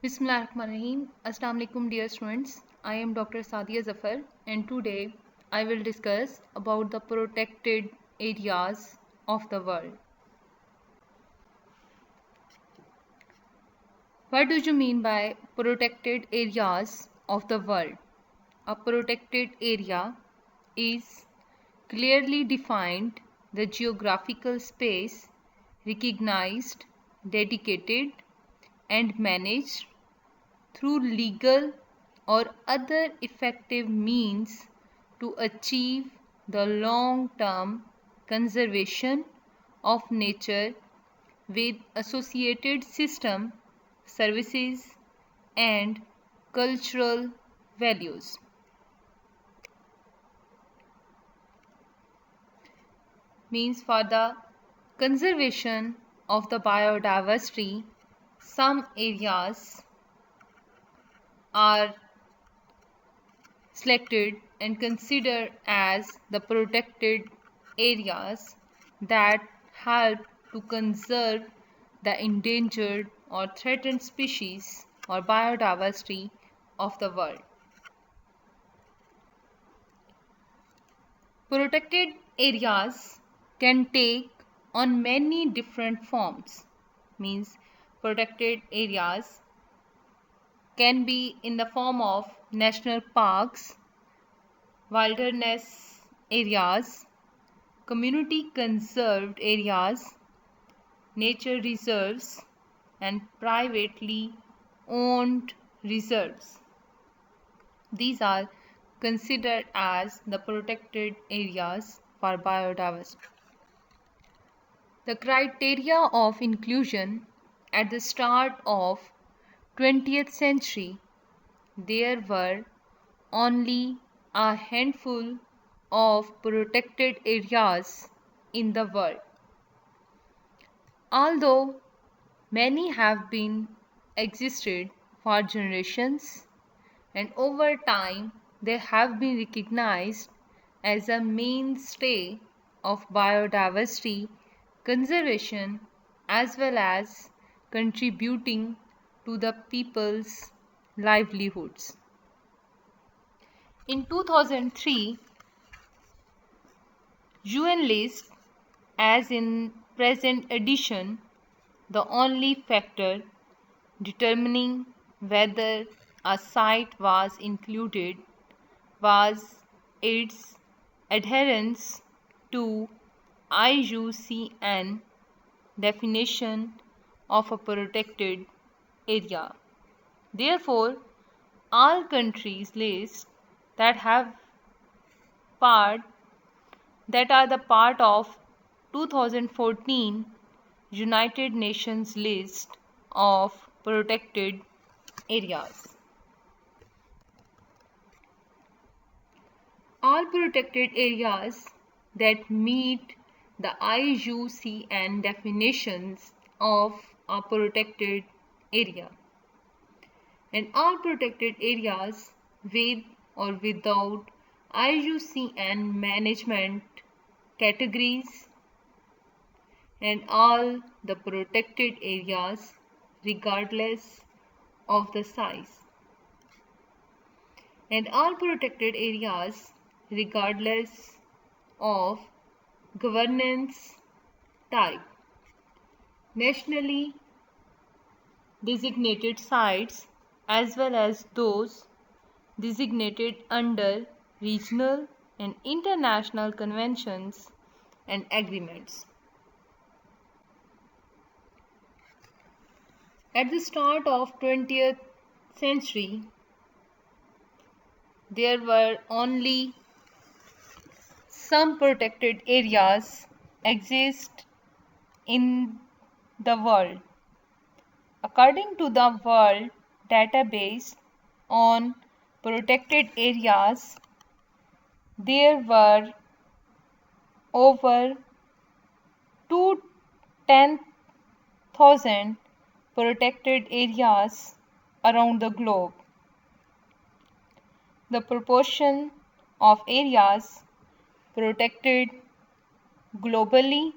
Bismillahirrahmanirrahim. Assalamu alaikum dear students. I am Dr. Sadia Zafar and today I will discuss about the protected areas of the world. What do you mean by protected areas of the world? A protected area is clearly defined the geographical space recognized, dedicated and managed through legal or other effective means to achieve the long-term conservation of nature with associated system, services and cultural values. Means for the conservation of the biodiversity, some areas are selected and considered as the protected areas that help to conserve the endangered or threatened species or biodiversity of the world. Protected areas can take on many different forms. Means protected areas can be in the form of national parks, wilderness areas, community conserved areas, nature reserves, and privately owned reserves. These are considered as the protected areas for biodiversity. The criteria of inclusion at the start of 20th century, there were only a handful of protected areas in the world. Although many have been existed for generations and over time they have been recognized as a mainstay of biodiversity conservation as well as contributing to the people's livelihoods. In 2003, UN lists as in present edition the only factor determining whether a site was included was its adherence to IUCN definition of a protected area. Therefore, all countries list that have part that are the part of 2014 United Nations list of protected areas. All protected areas that meet the IUCN definitions of a protected area and all protected areas with or without IUCN management categories and all the protected areas regardless of the size and all protected areas regardless of governance type. Nationally designated sites as well as those designated under regional and international conventions and agreements. At the start of 20th century, there were only some protected areas exist in the world. According to the World Database on Protected Areas, there were over 210,000 protected areas around the globe. The proportion of areas protected globally,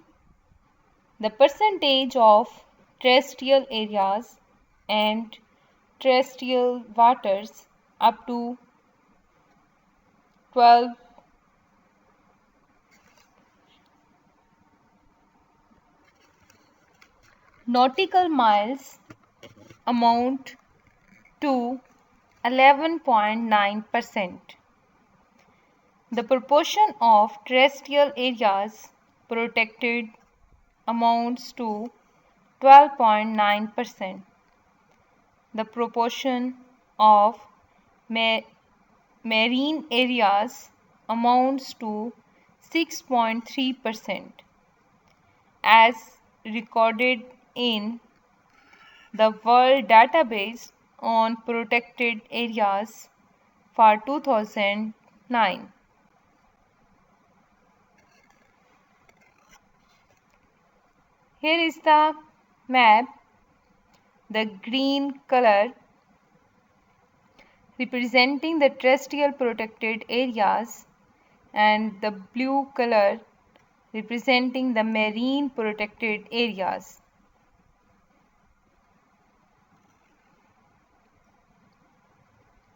the percentage of terrestrial areas and terrestrial waters up to 12 nautical miles amount to 11.9%. The proportion of terrestrial areas protected amounts to 12.9%. The proportion of marine areas amounts to 6.3%, as recorded in the World Database on Protected Areas for 2009. Here is the map. The green color representing the terrestrial protected areas and the blue color representing the marine protected areas.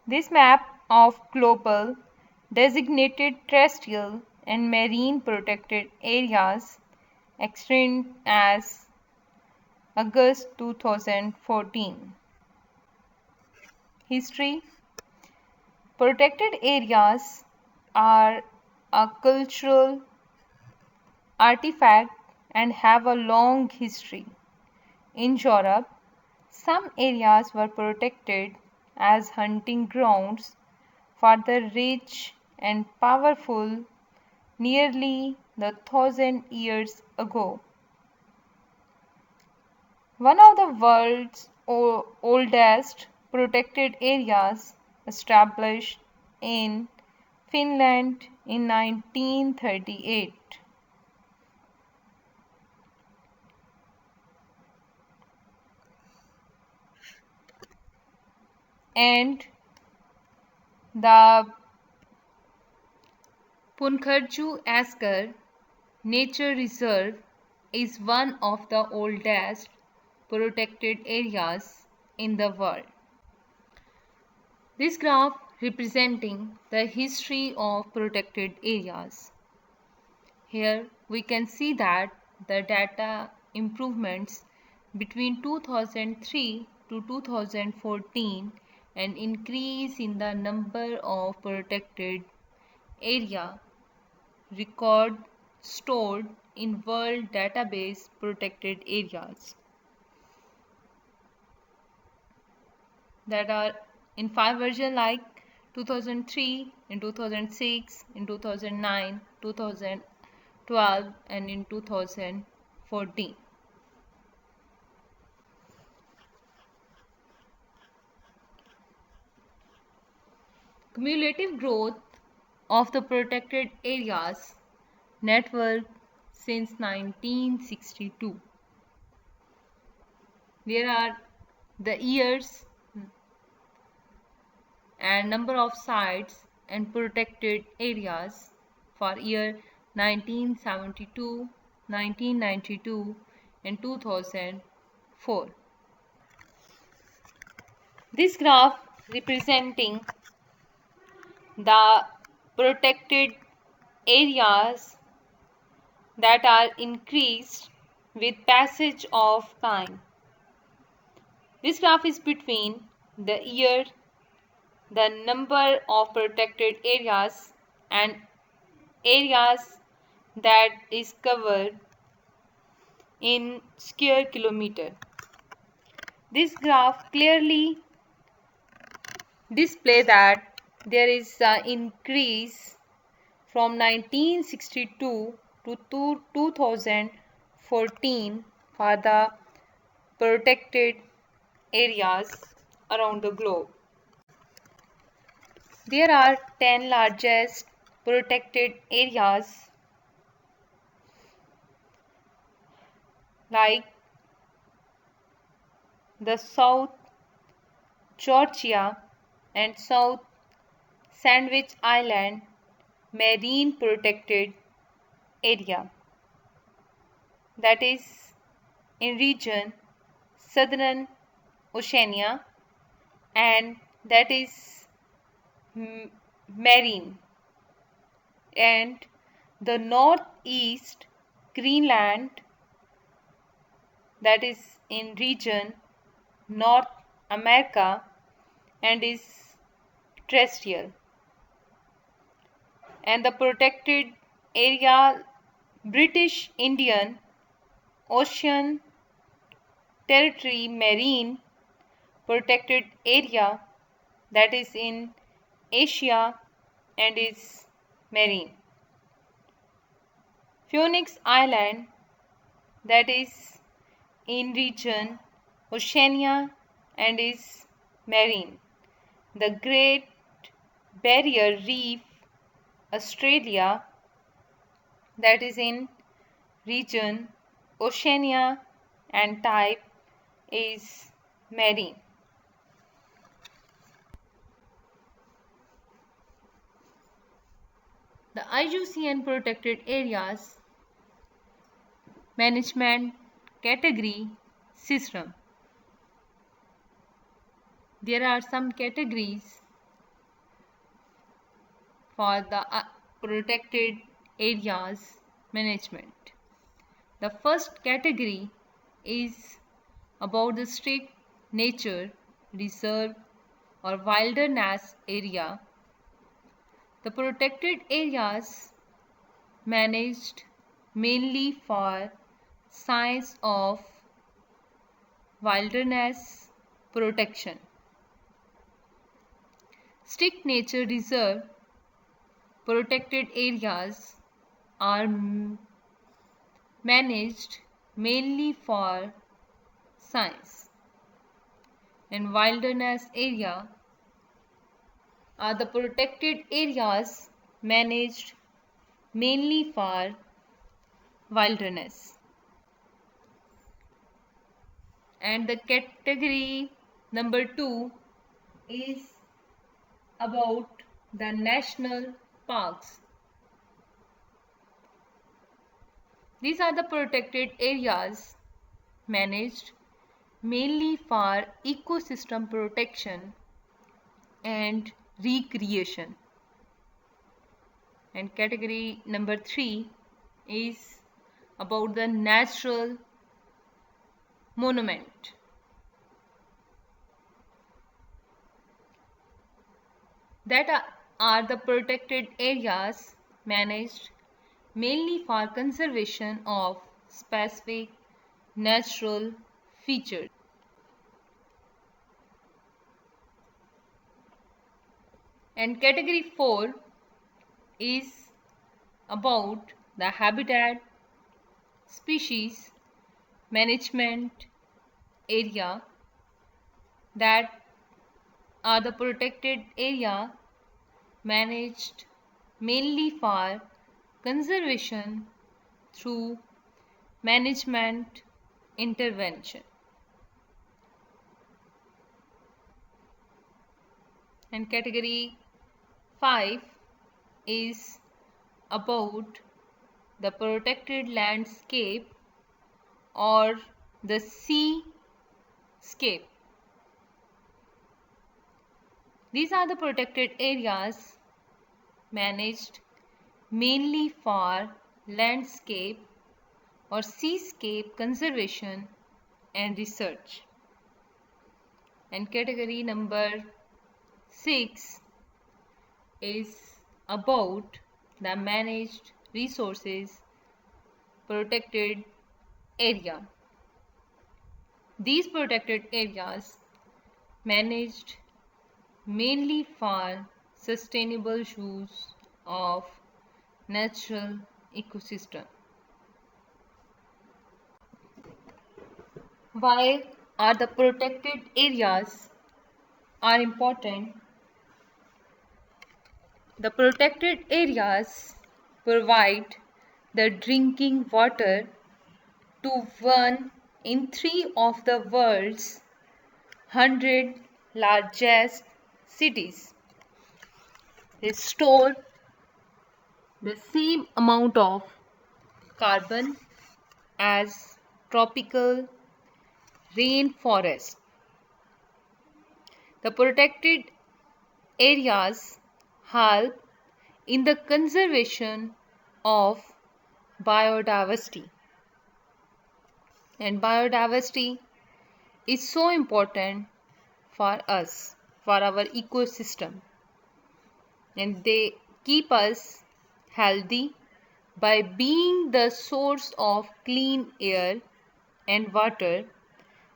This map of global designated terrestrial and marine protected areas extends as August 2014. History. Protected areas are a cultural artifact and have a long history. In Europe, some areas were protected as hunting grounds for the rich and powerful nearly 1,000 years ago. One of the world's oldest protected areas established in Finland in 1938. And the Punkharju Asker Nature Reserve is one of the oldest protected areas in the world. This graph representing the history of protected areas. Here we can see that the data improvements between 2003 to 2014, an increase in the number of protected area record stored in World Database protected areas that are in 5 versions like 2003, in 2006, in 2009, 2012 and in 2014. Cumulative growth of the protected areas network since 1962. There are the years and number of sites and protected areas for year 1972, 1992 and 2004. This graph representing the protected areas that are increased with passage of time. This graph is between the year, the number of protected areas and areas that is covered in square kilometer. This graph clearly displays that there is an increase from 1962 to 2014 for the protected areas around the globe. There are 10 largest protected areas like the South Georgia and South Sandwich Island Marine Protected Area, that is in region Southern Oceania, and that is marine, and the northeast Greenland, that is in region North America and is terrestrial, and the protected area British Indian Ocean Territory Marine protected area, that is in Asia and is marine. Phoenix Island, that is in region Oceania and is marine. The Great Barrier Reef Australia, that is in region Oceania and type is marine. The IUCN Protected Areas Management Category System. There are some categories for the protected areas management. The first category is about the strict nature reserve or wilderness area. The protected areas managed mainly for science of wilderness protection. Strict nature reserve protected areas are managed mainly for science, and wilderness area are the protected areas managed mainly for wilderness. And the category number 2 is about the national parks. These are the protected areas managed mainly for ecosystem protection and recreation. And category number 3 is about the natural monument. That are the protected areas managed mainly for conservation of specific natural features. And category 4 is about the habitat species management area, that are the protected area managed mainly for conservation through management intervention. And category 5 is about the protected landscape or the seascape. These are the protected areas managed mainly for landscape or seascape conservation and research. And category number 6 is about the managed resources protected area. These protected areas managed mainly for sustainable use of natural ecosystem. Why are the protected areas are important? The protected areas provide the drinking water to 1 in 3 of the world's 100 largest cities. They store the same amount of carbon as tropical rainforest. The protected areas help in the conservation of biodiversity. And biodiversity is so important for us, for our ecosystem. And they keep us healthy by being the source of clean air and water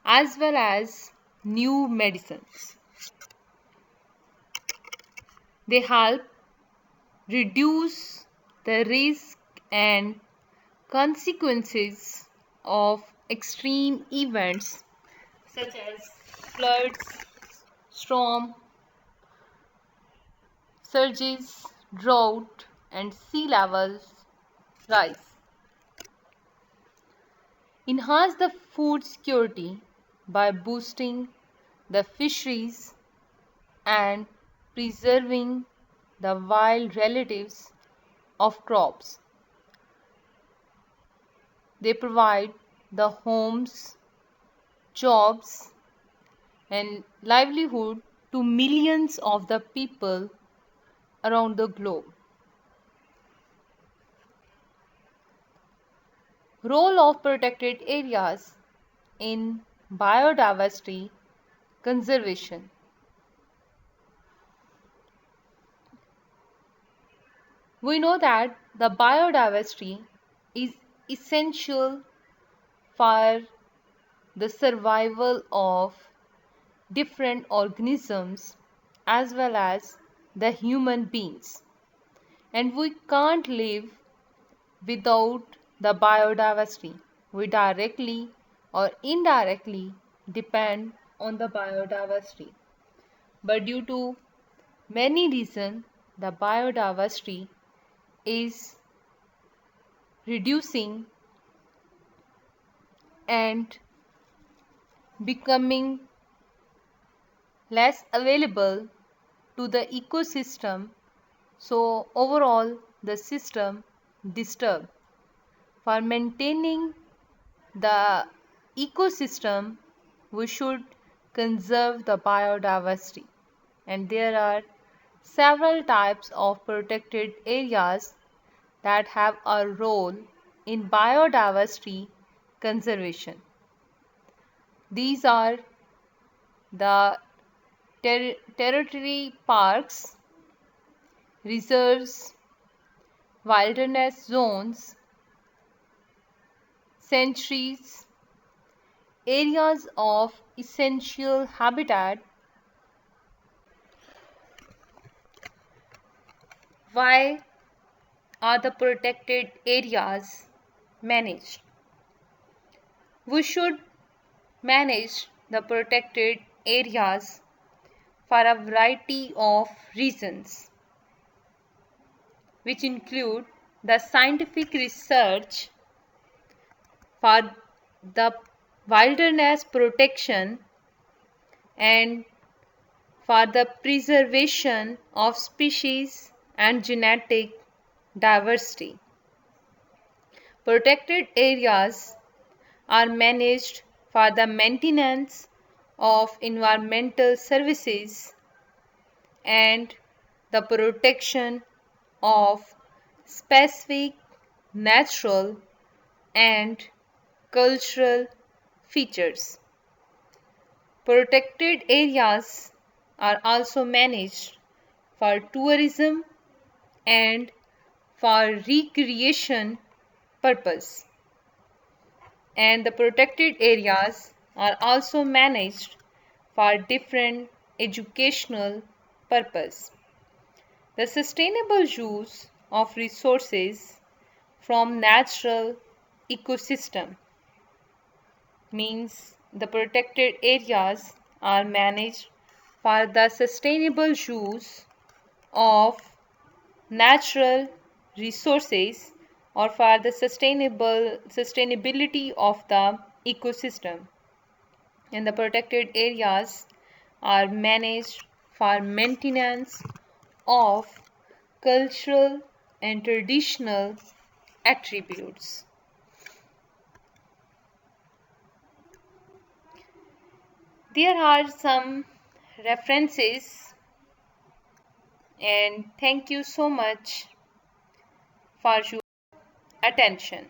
as well as new medicines. They help reduce the risk and consequences of extreme events such as floods, storm surges, drought, and sea levels rise. Enhance the food security by boosting the fisheries and preserving the wild relatives of crops. They provide the homes, jobs, and livelihood to millions of the people around the globe. Role of protected areas in biodiversity conservation. We know that the biodiversity is essential for the survival of different organisms as well as the human beings. And we can't live without the biodiversity. We directly or indirectly depend on the biodiversity. But due to many reasons, the biodiversity is reducing and becoming less available to the ecosystem, so overall the system disturbed. For maintaining the ecosystem, we should conserve the biodiversity, and there are several types of protected areas that have a role in biodiversity conservation. These are the territory parks, reserves, wilderness zones, sanctuaries, areas of essential habitat. Why are the protected areas managed? We should manage the protected areas for a variety of reasons, which include the scientific research for the wilderness protection and for the preservation of species and genetic diversity. Protected areas are managed for the maintenance of environmental services and the protection of specific natural and cultural features. Protected areas are also managed for tourism and for recreation purpose. And the protected areas are also managed for different educational purpose. The sustainable use of resources from natural ecosystem means the protected areas are managed for the sustainable use of natural resources or for the sustainability of the ecosystem, and the protected areas are managed for maintenance of cultural and traditional attributes. There are some references, and thank you so much for your attention.